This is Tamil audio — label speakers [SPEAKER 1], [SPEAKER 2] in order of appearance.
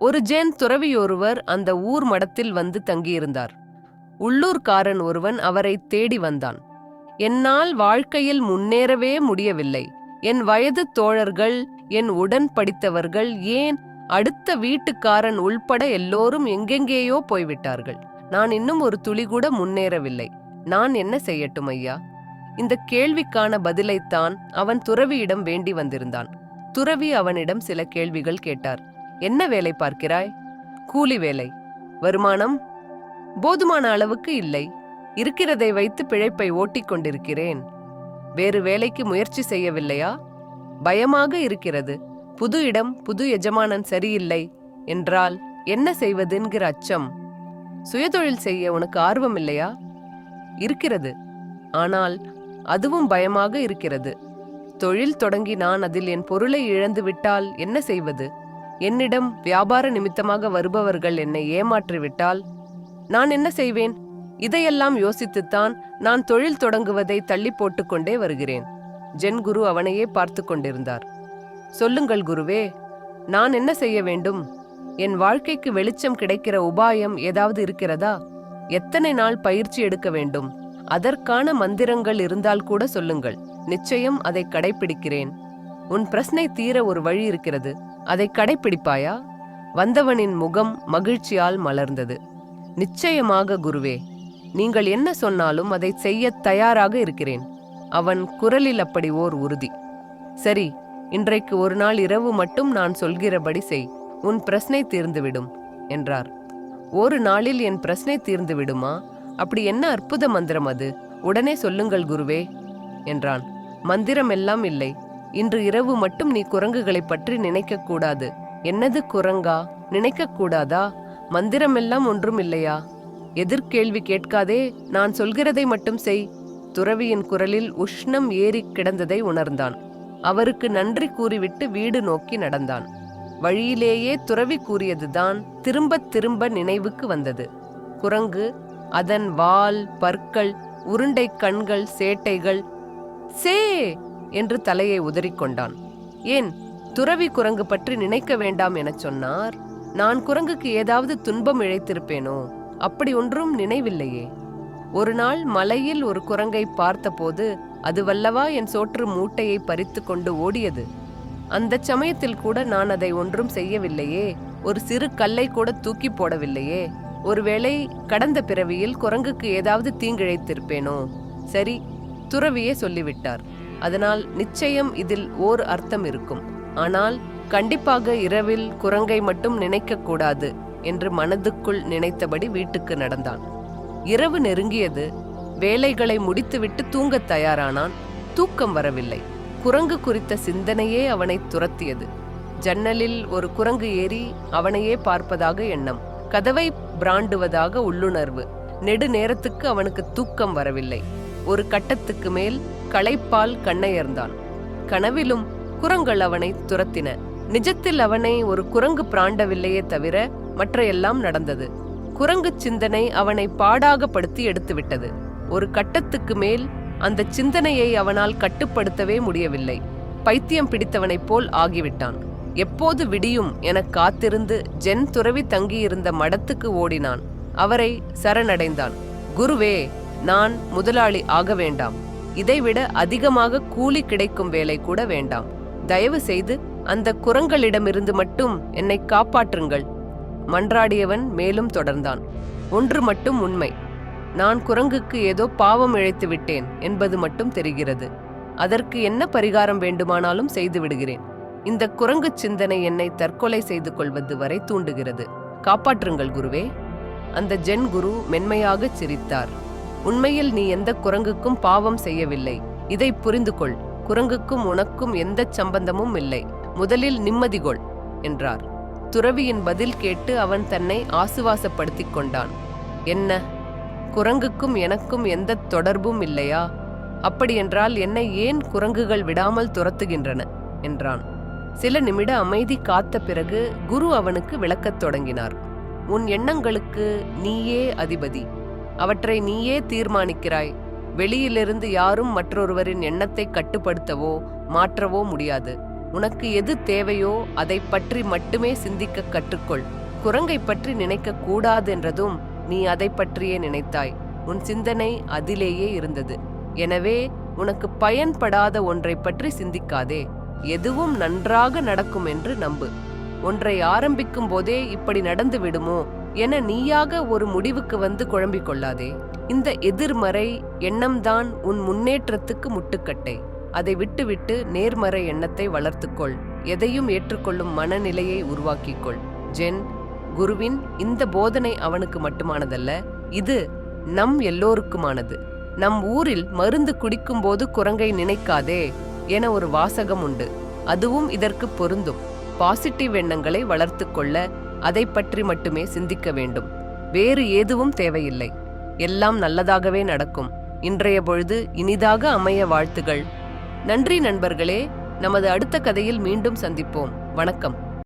[SPEAKER 1] ஒரு ஜென் துறவியொருவர் அந்த ஊர் மடத்தில் வந்து தங்கியிருந்தார். உள்ளூர்காரன் ஒருவன் அவரை தேடி வந்தான். என்னால் வாழ்க்கையில் முன்னேறவே முடியவில்லை. என் வயது தோழர்கள், என் உடன் படித்தவர்கள், ஏன் அடுத்த வீட்டுக்காரன் உள்பட எல்லோரும் எங்கெங்கேயோ போய்விட்டார்கள். நான் இன்னும் ஒரு துளி கூட முன்னேறவில்லை. நான் என்ன செய்யட்டும் ஐயா? இந்த கேள்விக்கான பதிலைத்தான் அவன் துறவியிடம் வேண்டி வந்திருந்தான். துறவி அவனிடம் சில கேள்விகள் கேட்டார். என்ன வேலை பார்க்கிறாய்? கூலி வேலை. வருமானம்? போதுமான அளவுக்கு இல்லை. இருக்கிறதை வைத்து பிழைப்பை ஓட்டிக் கொண்டிருக்கிறேன். வேறு வேலைக்கு முயற்சி செய்யவில்லையா? பயமாக இருக்கிறது. புது இடம், புது எஜமானன் சரியில்லை என்றால் என்ன செய்வதுங்கிற அச்சம். சுயதொழில் செய்ய உனக்கு ஆர்வம் இல்லையா? இருக்கிறது. ஆனால் அதுவும் பயமாக இருக்கிறது. தொழில் தொடங்கி நான் அதில் என் பொருளை இழந்து விட்டால் என்ன செய்வது? என்னிடம் வியாபார நிமித்தமாக வருபவர்கள் என்னை ஏமாற்றிவிட்டால் நான் என்ன செய்வேன்? இதையெல்லாம் யோசித்துத்தான் நான் தொழில் தொடங்குவதை தள்ளி போட்டுக்கொண்டே வருகிறேன். ஜென் குரு அவனையே பார்த்து கொண்டிருந்தார். சொல்லுங்கள் குருவே, நான் என்ன செய்ய வேண்டும்? என் வாழ்க்கைக்கு வெளிச்சம் கிடைக்கிற உபாயம் ஏதாவது இருக்கிறதா? எத்தனை நாள் பயிற்சி எடுக்க வேண்டும்? அதற்கான மந்திரங்கள் இருந்தால் கூட சொல்லுங்கள். நிச்சயம் அதை கடைப்பிடிக்கிறேன். உன் பிரச்சனை தீர ஒரு வழி இருக்கிறது. அதை கடைப்பிடிப்பாயா? வந்தவனின் முகம் மகிழ்ச்சியால் மலர்ந்தது. நிச்சயமாக குருவே, நீங்கள் என்ன சொன்னாலும் அதை செய்ய தயாராக இருக்கிறேன். அவன் குரலில் அப்படி ஓர் உறுதி. சரி, இன்றைக்கு ஒரு நாள் இரவு மட்டும் நான் சொல்கிறபடி செய். உன் பிரச்சனை தீர்ந்துவிடும் என்றார். ஒரு நாளில் என் பிரச்சனை தீர்ந்து விடுமா? அப்படி என்ன அற்புத மந்திரம் அது? உடனே சொல்லுங்கள் குருவே என்றான். மந்திரம் எல்லாம் இல்லை. இன்று இரவு மட்டும் நீ குரங்குகளை பற்றி நினைக்க கூடாது. என்னது குரங்கா? நினைக்க கூடாதா? மந்திரமெல்லாம் ஒன்றும் இல்லையா? எதிர்கேள்வி கேட்காதே, நான் சொல்கிறதை மட்டும் செய். துறவியின் குரலில் உஷ்ணம் ஏறி கிடந்ததை உணர்ந்தான். அவருக்கு நன்றி கூறிவிட்டு வீடு நோக்கி நடந்தான். வழியிலேயே துறவி கூறியதுதான் திரும்ப திரும்ப நினைவுக்கு வந்தது. குரங்கு, அதன் வால், பற்கள், உருண்டை கண்கள், சேட்டைகள். சே என்று தலையை உதறிக்கொண்டான். ஏன் துறவி குரங்கு பற்றி நினைக்க வேண்டாம் எனச் சொன்னார்? நான் குரங்குக்கு ஏதாவது துன்பம் இழைத்திருப்பேனோ? அப்படி ஒன்றும் நினைவில்லையே. ஒரு நாள் மலையில் ஒரு குரங்கை பார்த்தபோது அதுவல்லவா என் சோற்று மூட்டையை பறித்து கொண்டு ஓடியது. அந்த சமயத்தில் கூட நான் அதை ஒன்றும் செய்யவில்லையே. ஒரு சிறு கல்லை கூட தூக்கி போடவில்லையே. ஒருவேளை கடந்த பிறவியில் குரங்குக்கு ஏதாவது தீங்கிழைத்திருப்பேனோ? சரி, துறவியே சொல்லிவிட்டார். அதனால் நிச்சயம் இதில் ஓர் அர்த்தம் இருக்கும். ஆனால் கண்டிப்பாக இரவில் குரங்கை மட்டும் நினைக்க கூடாது என்று மனதுக்குள் நினைத்தபடி வீட்டுக்கு நடந்தான். இரவு நெருங்கியது. வேலைகளை முடித்துவிட்டு தூங்கத் தயாரானான். தூக்கம் வரவில்லை. குரங்கு குறித்த சிந்தனையே அவனை துரத்தியது. ஜன்னலில் ஒரு குரங்கு ஏறி அவனையே பார்ப்பதாக எண்ணம். கதவை பிராண்டுவதாக உள்ளுணர்வு. நெடு நேரத்துக்கு அவனுக்கு தூக்கம் வரவில்லை. ஒரு கட்டத்துக்கு மேல் களைப்பால் கண்ணையர்ந்தான். கனவிலும் குரங்கள் அவனை துரத்தின. நிஜத்தில் அவனை ஒரு குரங்கு பிராண்டவில்லையே தவிர மற்ற எல்லாம் நடந்தது. குரங்கு சிந்தனை அவனை பாடாகப்படுத்தி எடுத்துவிட்டது. ஒரு கட்டத்துக்கு மேல் அந்த சிந்தனையை அவனால் கட்டுப்படுத்தவே முடியவில்லை. பைத்தியம் பிடித்தவனைப் போல் ஆகிவிட்டான். எப்போது விடியும் என காத்திருந்து ஜென் துறவி தங்கியிருந்த மடத்துக்கு ஓடினான். அவரை சரணடைந்தான். குருவே, நான் முதலாளி ஆக வேண்டாம். இதைவிட அதிகமாக கூலி கிடைக்கும் வேலை கூட வேண்டாம். தயவு செய்து அந்த குரங்களிடமிருந்து மட்டும் என்னை காப்பாற்றுங்கள். மன்றாடியவன் மேலும் தொடர்ந்தான். ஒன்று மட்டும் உண்மை. நான் குரங்குக்கு ஏதோ பாவம் இழைத்து விட்டேன் என்பது மட்டும் தெரிகிறது. அதற்கு என்ன பரிகாரம் வேண்டுமானாலும் செய்து விடுகிறேன். இந்த குரங்கு சிந்தனை என்னை தற்கொலை செய்து கொள்வது வரை தூண்டுகிறது. காப்பாற்றுங்கள் குருவே. அந்த ஜென் குரு மென்மையாக சிரித்தார். உண்மையில் நீ எந்த குரங்குக்கும் பாவம் செய்யவில்லை. இதை புரிந்து கொள். குரங்குக்கும் உனக்கும் எந்த சம்பந்தமும் இல்லை. முதலில் நிம்மதி கொள் என்றார். துறவியின் பதில் கேட்டு அவன் தன்னை ஆசுவாசப்படுத்திக் கொண்டான். என்ன, குரங்குக்கும் எனக்கும் எந்த தொடர்பும் இல்லையா? அப்படியென்றால் என்னை ஏன் குரங்குகள் விடாமல் துரத்துகின்றன என்றான். சில நிமிட அமைதி காத்த பிறகு குரு அவனுக்கு விளக்கத் தொடங்கினார். உன் எண்ணங்களுக்கு நீயே அதிபதி. அவற்றை நீயே தீர்மானிக்கிறாய். வெளியிலிருந்து யாரும் மற்றொருவரின் எண்ணத்தை கட்டுப்படுத்தவோ மாற்றவோ முடியாது. உனக்கு எது தேவையோ அதை பற்றி மட்டுமே சிந்திக்க கற்றுக்கொள். குரங்கை பற்றி நினைக்க கூடாதென்றதும் நீ அதை பற்றியே நினைத்தாய். உன் சிந்தனை அதிலேயே இருந்தது. எனவே உனக்கு பயன்படாத ஒன்றை பற்றி சிந்திக்காதே. எதுவும் நன்றாக நடக்கும் என்று நம்பு. ஒன்றை ஆரம்பிக்கும் போதே இப்படி நடந்து விடுமோ என நீயாக ஒரு முடிவுக்கு வந்து குழம்பிக் கொள்ளாதே. இந்த எதிர்மறை எண்ணம்தான் உன் முன்னேற்றத்துக்கு முட்டுக்கட்டை. அதை விட்டுவிட்டு நேர்மறை எண்ணத்தை வளர்த்துக்கொள். எதையும் ஏற்றுக்கொள்ளும் மனநிலையை உருவாக்கிக்கொள். ஜென், குருவின் இந்த போதனை அவனுக்கு மட்டுமானதல்ல, இது நம் எல்லோருக்குமானது. நம் ஊரில் மருந்து குடிக்கும்போது குரங்கை நினைக்காதே என ஒரு வாசகம் உண்டு. அதுவும் இதற்கு பொருந்தும். பாசிட்டிவ் எண்ணங்களை வளர்த்து கொள்ள அதை பற்றி மட்டுமே சிந்திக்க வேண்டும். வேறு எதுவும் தேவையில்லை. எல்லாம் நல்லதாகவே நடக்கும். இன்றைய பொழுது இனிதாக அமைய வாழ்த்துகள். நன்றி நண்பர்களே. நமது அடுத்த கதையில் மீண்டும் சந்திப்போம். வணக்கம்.